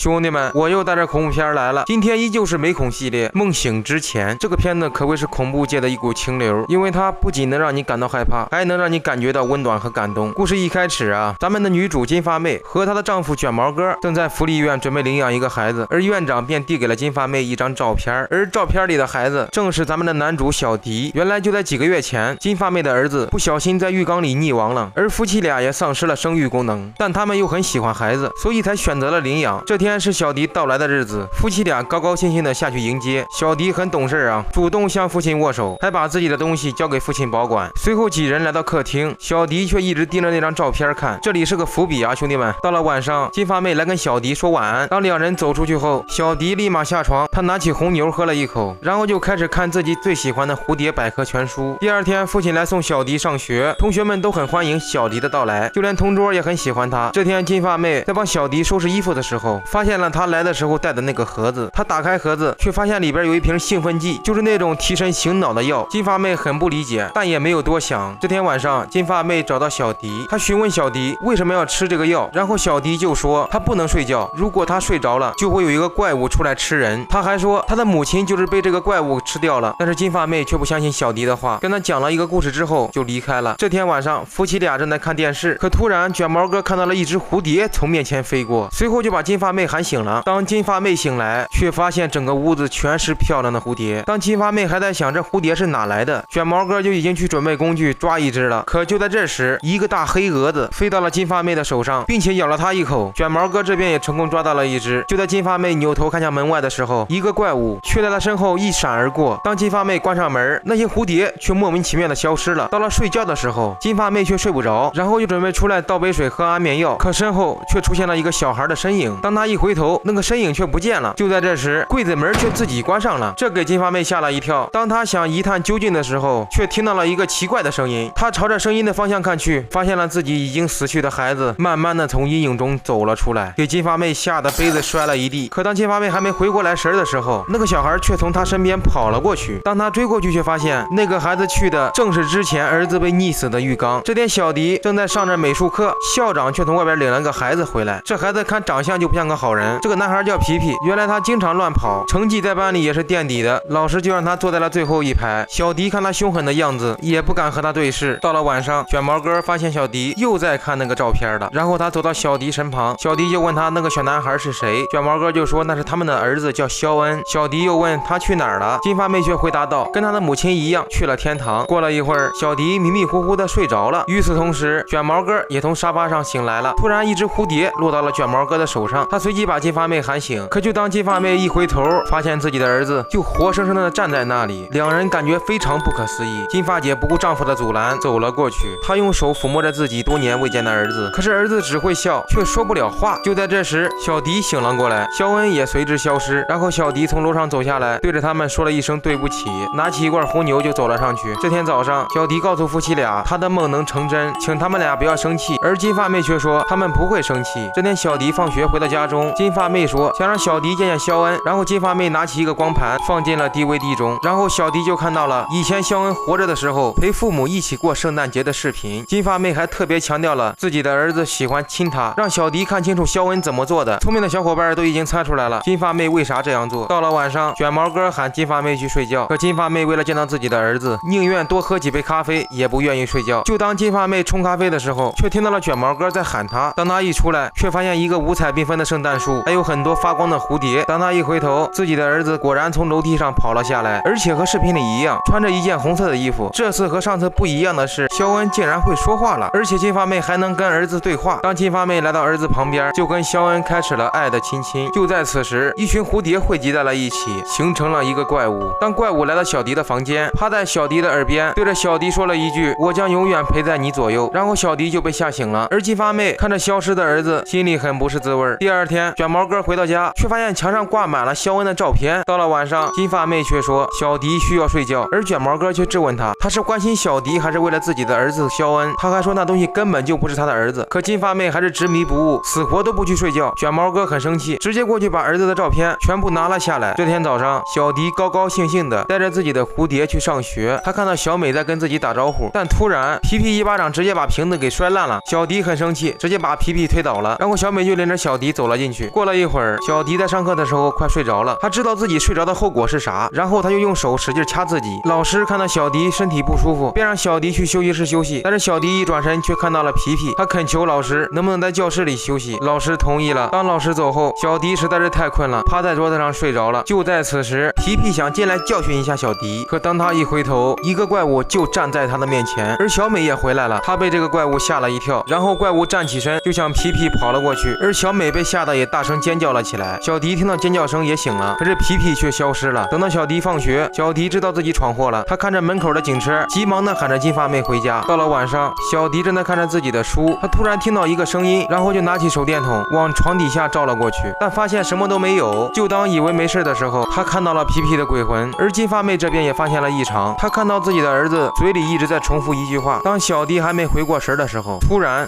兄弟们，我又带着恐怖片来了，今天依旧是美恐系列《梦醒之前》。这个片子可谓是恐怖界的一股清流，因为它不仅能让你感到害怕，还能让你感觉到温暖和感动。故事一开始啊，咱们的女主金发妹和她的丈夫卷毛哥正在福利院准备领养一个孩子，而院长便递给了金发妹一张照片，而照片里的孩子正是咱们的男主小迪。原来就在几个月前，金发妹的儿子不小心在浴缸里溺亡了，而夫妻俩也丧失了生育功能，但他们又很喜欢孩子，所以才选择了领养。这天是小迪到来的日子，夫妻俩高高兴兴的下去迎接。小迪很懂事啊，主动向父亲握手，还把自己的东西交给父亲保管。随后几人来到客厅，小迪却一直盯着那张照片看，这里是个伏笔啊，兄弟们。到了晚上，金发妹来跟小迪说晚安。当两人走出去后，小迪立马下床，他拿起红牛喝了一口，然后就开始看自己最喜欢的蝴蝶百科全书。第二天，父亲来送小迪上学，同学们都很欢迎小迪的到来，就连同桌也很喜欢他。这天，金发妹在帮小迪收拾衣服的时候，发现了他来的时候带的那个盒子。他打开盒子，却发现里边有一瓶兴奋剂，就是那种提神醒脑的药。金发妹很不理解，但也没有多想。这天晚上，金发妹找到小迪，她询问小迪为什么要吃这个药，然后小迪就说他不能睡觉，如果他睡着了，就会有一个怪物出来吃人。他还说他的母亲就是被这个怪物吃掉了。但是金发妹却不相信小迪的话，跟他讲了一个故事之后就离开了。这天晚上，夫妻俩正在看电视，可突然卷毛哥看到了一只蝴蝶从面前飞过，随后就把金发妹喊醒了。当金发妹醒来，却发现整个屋子全是漂亮的蝴蝶。当金发妹还在想这蝴蝶是哪来的，卷毛哥就已经去准备工具抓一只了。可就在这时，一个大黑蛾子飞到了金发妹的手上，并且咬了她一口。卷毛哥这边也成功抓到了一只。就在金发妹扭头看向门外的时候，一个怪物却在她身后一闪而过。当金发妹关上门，那些蝴蝶却莫名其妙的消失了。到了睡觉的时候，金发妹却睡不着，然后就准备出来倒杯水喝安眠药，可身后却出现了一个小孩的身影。当她一回头，那个身影却不见了。就在这时，柜子门却自己关上了，这给金发妹吓了一跳。当她想一探究竟的时候，却听到了一个奇怪的声音。她朝着声音的方向看去，发现了自己已经死去的孩子慢慢的从阴影中走了出来，给金发妹吓得杯子摔了一地。可当金发妹还没回过来神的时候，那个小孩却从她身边跑了过去。当她追过去，却发现那个孩子去的正是之前儿子被溺死的浴缸。这天小迪正在上着美术课，校长却从外边领了个孩子回来。这孩子看长相就不像个好人，这个男孩叫皮皮，原来他经常乱跑，成绩在班里也是垫底的，老师就让他坐在了最后一排。小迪看他凶狠的样子，也不敢和他对视。到了晚上，卷毛哥发现小迪又在看那个照片了，然后他走到小迪身旁，小迪就问他那个小男孩是谁，卷毛哥就说那是他们的儿子叫肖恩。小迪又问他去哪儿了，金发妹却回答道跟他的母亲一样去了天堂。过了一会儿，小迪迷迷糊糊的睡着了。与此同时，卷毛哥也从沙发上醒来了。突然一只蝴蝶落到了卷毛哥的手上，他随即把金发妹喊醒。可就当金发妹一回头，发现自己的儿子就活生生的站在那里，两人感觉非常不可思议。金发姐不顾丈夫的阻拦走了过去，她用手抚摸着自己多年未见的儿子，可是儿子只会笑，却说不了话。就在这时，小迪醒了过来，肖恩也随之消失。然后小迪从楼上走下来，对着他们说了一声对不起，拿起一罐红牛就走了上去。这天早上，小迪告诉夫妻俩他的梦能成真，请他们俩不要生气，而金发妹却说他们不会生气。这天小迪放学回到家中，金发妹说想让小迪见见肖恩，然后金发妹拿起一个光盘放进了 DVD 中，然后小迪就看到了以前肖恩活着的时候陪父母一起过圣诞节的视频。金发妹还特别强调了自己的儿子喜欢亲他，让小迪看清楚肖恩怎么做的。聪明的小伙伴都已经猜出来了金发妹为啥这样做。到了晚上，卷毛哥喊金发妹去睡觉，可金发妹为了见到自己的儿子，宁愿多喝几杯咖啡也不愿意睡觉。就当金发妹冲咖啡的时候，却听到了卷毛哥在喊她。当她一出来，却发现一个五彩缤纷的圣诞树，还有很多发光的蝴蝶。当她一回头，自己的儿子果然从楼梯上跑了下来，而且和视频里一样，穿着一件红色的衣服。这次和上次不一样的是，肖恩竟然会说话了，而且金发妹还能跟儿子对话。当金发妹来到儿子旁边，就跟肖恩开始了爱的亲亲。就在此时，一群蝴蝶汇集在了一起，形成了一个怪物。当怪物来到小迪的房间，趴在小迪的耳边，对着小迪说了一句我将永远陪在你左右，然后小迪就被吓醒了。而金发妹看着消失的儿子，心里很不是滋味。第二天，卷毛哥回到家，却发现墙上挂满了肖恩的照片。到了晚上，金发妹却说小迪需要睡觉，而卷毛哥却质问他是关心小迪还是为了自己的儿子肖恩。他还说那东西根本就不是他的儿子。可金发妹还是执迷不悟，死活都不去睡觉。卷毛哥很生气，直接过去把儿子的照片全部拿了下来。这天早上，小迪高高兴兴的带着自己的蝴蝶去上学。他看到小美在跟自己打招呼，但突然皮皮一巴掌直接把瓶子给摔烂了。小迪很生气，直接把皮皮推倒了，然后小美就领着小迪走了进进去。过了一会儿，小迪在上课的时候快睡着了，他知道自己睡着的后果是啥，然后他就用手使劲掐自己。老师看到小迪身体不舒服，便让小迪去休息室休息。但是小迪一转身却看到了皮皮，他恳求老师能不能在教室里休息。老师同意了。当老师走后，小迪实在是太困了，趴在桌子上睡着了。就在此时，皮皮想进来教训一下小迪，可当他一回头，一个怪物就站在他的面前，而小美也回来了。他被这个怪物吓了一跳，然后怪物站起身就向皮皮跑了过去，而小美被吓得也大声尖叫了起来。小迪听到尖叫声也醒了，可是皮皮却消失了。等到小迪放学，小迪知道自己闯祸了，他看着门口的警车，急忙的喊着金发妹回家。到了晚上，小迪正在看着自己的书，他突然听到一个声音，然后就拿起手电筒往床底下照了过去，但发现什么都没有。就当以为没事的时候，他看到了皮皮的鬼魂，而金发妹这边也发现了异常，他看到自己的儿子嘴里一直在重复一句话。当小迪还没回过神的时候，突然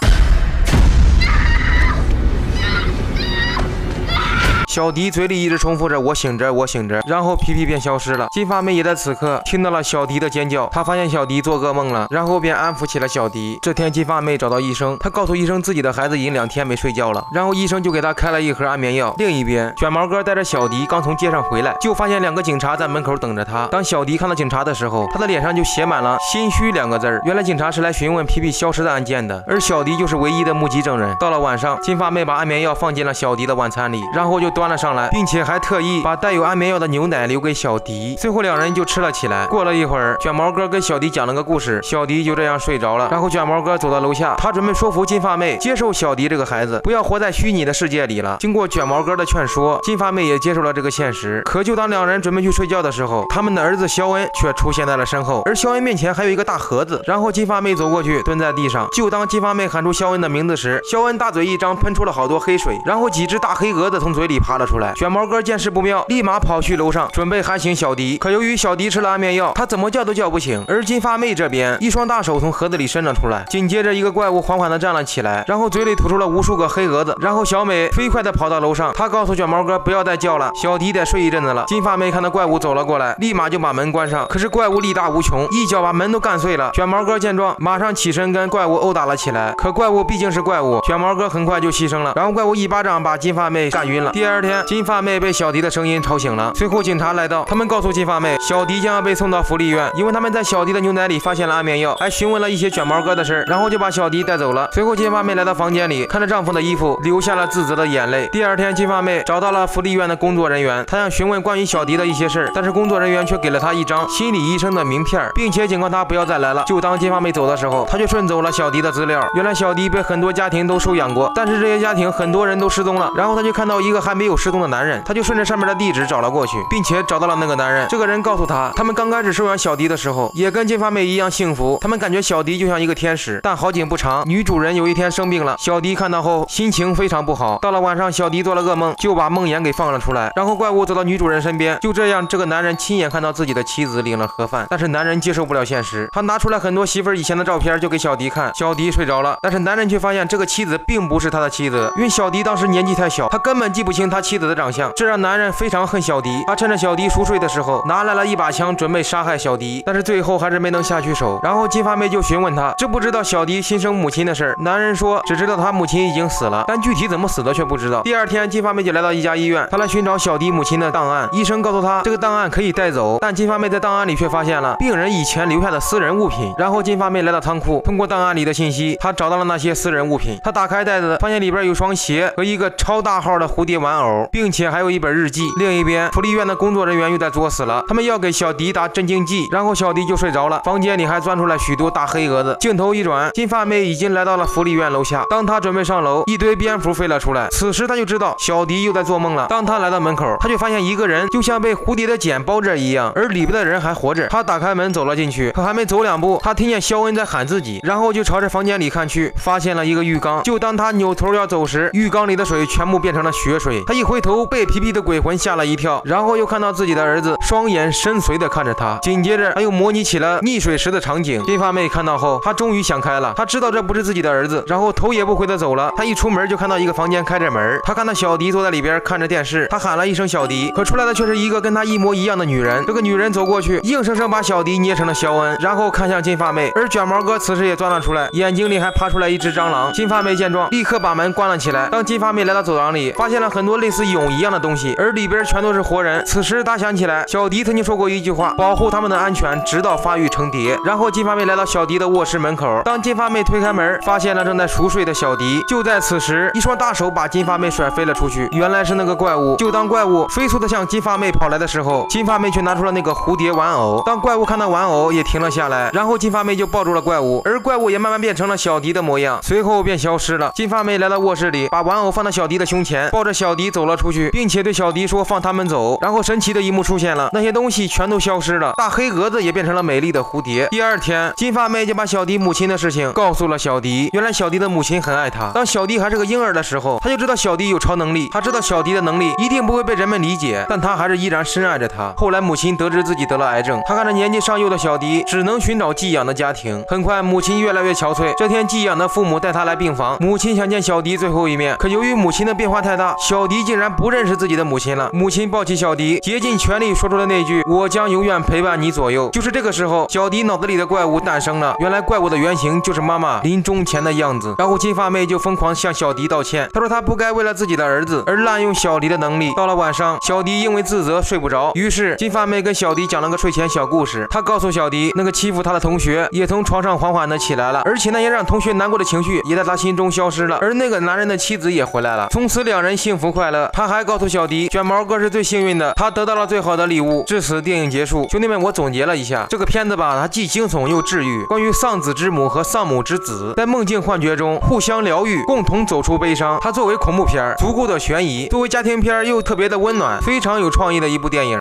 小迪嘴里一直重复着我醒着我醒着，然后皮皮便消失了。金发妹也在此刻听到了小迪的尖叫，她发现小迪做噩梦了，然后便安抚起了小迪。这天金发妹找到医生，她告诉医生自己的孩子已经2天没睡觉了，然后医生就给她开了一盒安眠药。另一边，卷毛哥带着小迪刚从街上回来，就发现2个警察在门口等着他。当小迪看到警察的时候，他的脸上就写满了心虚2个字儿。原来警察是来询问皮皮消失的案件的，而小迪就是唯一的目击证人。到了晚上，金发妹把安眠药放进了小迪的晚餐里，然后就端了上来，并且还特意把带有安眠药的牛奶留给小迪。最后2人就吃了起来。过了一会儿，卷毛哥跟小迪讲了个故事，小迪就这样睡着了。然后卷毛哥走到楼下，他准备说服金发妹接受小迪这个孩子，不要活在虚拟的世界里了。经过卷毛哥的劝说，金发妹也接受了这个现实。可就当2人准备去睡觉的时候，他们的儿子肖恩却出现在了身后，而肖恩面前还有一个大盒子。然后金发妹走过去，蹲在地上。就当金发妹喊出肖恩的名字时，肖恩大嘴一张，喷出了好多黑水，然后几只大黑蛾子从嘴里爬了出来。卷毛哥见势不妙，立马跑去楼上准备喊醒小迪，可由于小迪吃了安眠药，他怎么叫都叫不醒。而金发妹这边，一双大手从盒子里伸了出来，紧接着一个怪物缓缓地站了起来，然后嘴里吐出了无数个黑蛾子。然后小美飞快地跑到楼上，她告诉卷毛哥不要再叫了，小迪得睡一阵子了。金发妹看到怪物走了过来，立马就把门关上，可是怪物力大无穷，一脚把门都干碎了。卷毛哥见状，马上起身跟怪物殴打了起来，可怪物毕竟是怪物，卷毛哥很快就牺牲了，然后怪物一巴掌把金发妹干晕了。第二天，金发妹被小迪的声音吵醒了。随后警察来到，他们告诉金发妹，小迪将要被送到福利院，因为他们在小迪的牛奶里发现了安眠药，还询问了一些卷毛哥的事，然后就把小迪带走了。随后金发妹来到房间里，看着丈夫的衣服，流下了自责的眼泪。第二天，金发妹找到了福利院的工作人员，她想询问关于小迪的一些事，但是工作人员却给了她一张心理医生的名片，并且警告她不要再来了。就当金发妹走的时候，她却顺走了小迪的资料。原来小迪被很多家庭都收养过，但是这些家庭很多人都失踪了。然后她就看到一个还没有失踪的男人，她就顺着上面的地址找了过去，并且找到了那个男人。这个人告诉她，他们刚开始收养小迪的时候，也跟金发妹一样幸福，他们感觉小迪就像一个天使。但好景不长，女主人有一天生病了，小迪看到后心情非常不好。到了晚上，小迪做了噩梦，就把梦魇给放了出来。然后怪物走到女主人身边，就这样，这个男人亲眼看到自己的妻子领了盒饭，但是男人接受不了现实，他拿出来很多媳妇儿以前的照片就给小迪看。小迪睡着了，但是男人却发现这个妻子并不是他的妻子，因为小迪当时年纪太小，他根本记不清他妻子的长相，这让男人非常恨小迪。他趁着小迪熟睡的时候，拿来了一把枪准备杀害小迪，但是最后还是没能下去手。然后金发妹就询问他知不知道小迪亲生母亲的事，男人说只知道他母亲已经死了，但具体怎么死的却不知道。第二天，金发妹就来到一家医院，她来寻找小迪母亲的档案。医生告诉她这个档案可以带走，但金发妹在档案里却发现了病人以前留下的私人物品。然后金发妹来到仓库，通过档案里的信息，她找到了那些私人物品。她打开袋子，发现里边有双鞋和一个超大号的蝴蝶玩偶，并且还有一本日记。另一边，福利院的工作人员又在作死了，他们要给小迪打镇静剂，然后小迪就睡着了。房间里还钻出来许多大黑蛾子。镜头一转，金发妹已经来到了福利院楼下。当她准备上楼，一堆蝙蝠飞了出来。此时她就知道小迪又在做梦了。当她来到门口，她就发现一个人就像被蝴蝶的茧包着一样，而里边的人还活着。她打开门走了进去，可还没走2步，她听见肖恩在喊自己，然后就朝着房间里看去，发现了一个浴缸。就当她扭头要走时，浴缸里的水全部变成了血水。她他一回头被皮皮的鬼魂吓了一跳，然后又看到自己的儿子双眼深邃的看着他，紧接着他又模拟起了溺水时的场景。金发妹看到后，她终于想开了，她知道这不是自己的儿子，然后头也不回的走了。她一出门就看到一个房间开着门，她看到小迪坐在里边看着电视，她喊了一声小迪，可出来的却是一个跟她一模一样的女人。这个女人走过去，硬生生把小迪捏成了肖恩，然后看向金发妹，而卷毛哥此时也钻了出来，眼睛里还爬出来一只蟑螂。金发妹见状，立刻把门关了起来。当金发妹来到走廊里，发现了很多类似蛹一样的东西，而里边全都是活人。此时她想起来，小迪曾经说过一句话，保护他们的安全，直到发育成蝶。然后金发妹来到小迪的卧室门口，当金发妹推开门，发现了正在熟睡的小迪。就在此时，一双大手把金发妹甩飞了出去，原来是那个怪物。就当怪物飞速的向金发妹跑来的时候，金发妹却拿出了那个蝴蝶玩偶。当怪物看到玩偶也停了下来，然后金发妹就抱住了怪物，而怪物也慢慢变成了小迪的模样，随后便消失了。金发妹来到卧室里，把玩偶放到小迪的胸前，抱着小迪走了出去，并且对小迪说放他们走。然后神奇的一幕出现了，那些东西全都消失了，大黑蛾子也变成了美丽的蝴蝶。第二天，金发妹就把小迪母亲的事情告诉了小迪。原来小迪的母亲很爱他，当小迪还是个婴儿的时候，他就知道小迪有超能力，他知道小迪的能力一定不会被人们理解，但他还是依然深爱着他。后来母亲得知自己得了癌症，他看着年纪尚幼的小迪，只能寻找寄养的家庭。很快母亲越来越憔悴，这天寄养的父母带他来病房，母亲想见小迪最后一面，可由于母亲的变化太大，小迪竟然不认识自己的母亲了。母亲抱起小迪，竭尽全力说出了那句我将永远陪伴你左右。就是这个时候，小迪脑子里的怪物诞生了，原来怪物的原型就是妈妈临终前的样子。然后金发妹就疯狂向小迪道歉，她说她不该为了自己的儿子而滥用小迪的能力。到了晚上，小迪因为自责睡不着，于是金发妹跟小迪讲了个睡前小故事。她告诉小迪，那个欺负他的同学也从床上缓缓的起来了，而且那些让同学难过的情绪也在他心中消失了，而那个男人的妻子也回来了，从此两人幸福快乐。他还告诉小迪，卷毛哥是最幸运的，他得到了最好的礼物。至此电影结束。兄弟们，我总结了一下，这个片子吧，它既惊悚又治愈，关于丧子之母和丧母之子在梦境幻觉中互相疗愈，共同走出悲伤。它作为恐怖片足够的悬疑，作为家庭片又特别的温暖，非常有创意的一部电影。